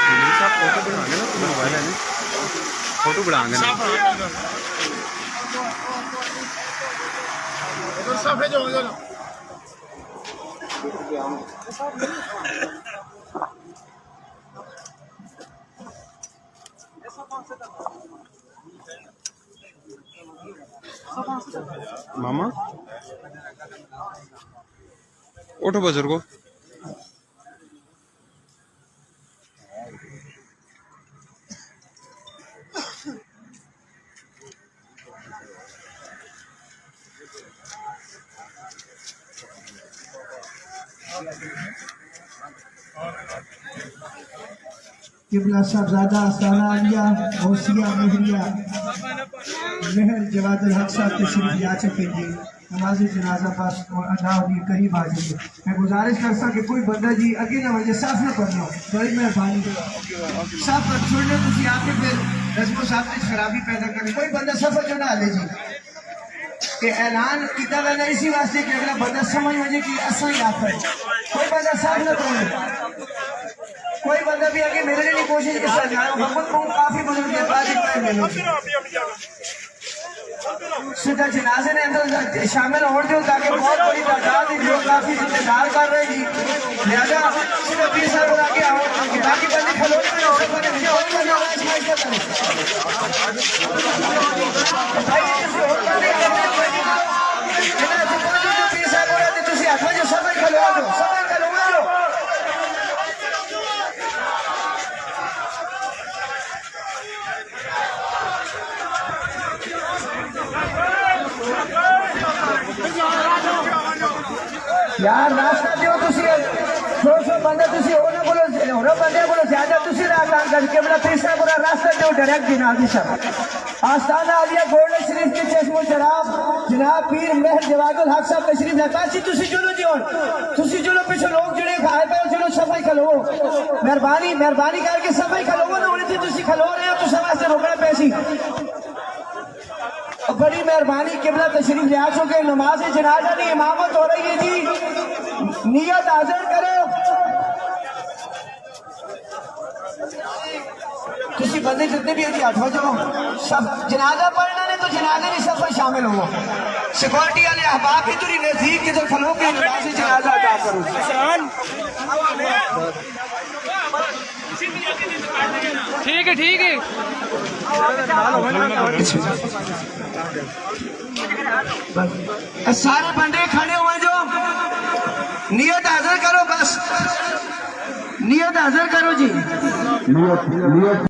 Photo बनाएंगे ना, तो मोबाइल है ना, फोटो बनाएंगे ना। मामा उठो बुजुर्गो। किबला साहबजादा साना आलिया गौसिया मेहरिया मेहर जवादुल हक साहब तशरीफ ला चुके जी। नमाज जनाजा पास और अदा होने करीब आ जाइए। मैं गुजारिश करता कि कोई बंदा जी अगे ना वजह साफ न करना, बड़ी मेहरबानी साफ छोड़ने तुम आके फिर रस्मो साहब ने खराबी पैदा करनी। कोई बंदा सफर जो ना ले जी कि ऐलान किया गया इसी वास्ते कि अगला बंदा समझ वजे कि असा ही आप है। कोई बंदा साफ न करे, कोई बंदा भी आगे मेरे लिए कोशिश कर सकता है। काफी बुजुर्ग सीधा जनाजे ने अंदर शामिल हो दो ताकि बहुत बड़ी तादाद जो काफी जिम्मेदार कर रहे जी। लिहाजा सीधा 20 साल आगे आओ बाकी बंदे खलोने में यार रास्ता दो बंदे बंदे को ज्यादा करके मेरा तीसरा पूरा रास्ता दो डायरेक्ट जनाब आस्थाना आलिया गोल्ड शरीफ के चश्मो शराब जनाब पीर मेहर जवादुल हक साहब तशरीफ लाकाशी जुलो जी और जुलो पीछे लोग जुड़े खाए पे चलो सफाई खलो मेहरबानी मेहरबानी करके सफाई खलो ना होने थी खलो रहे हो तो सब से रोकना पैसी बड़ी मेहरबानी किबला तशरीफ ले आ चुके। नमाज जनाजा की इमामत हो रही है जी, नियत हाजिर करो। किसी बंदे जितने भी है हट जाओ, सब जनाजा पढ़ना ने तो जनाजे की सफर शामिल हो। सिक्योरिटी वाले अहबाब की तुरी नजदीक किधर खलो के नमाज जनाजा अदा करो। ठीक है ठीक है। सारे बंदे खड़े हुए जो नियत हाजिर करो, बस नियत हाजिर करो जी। नियत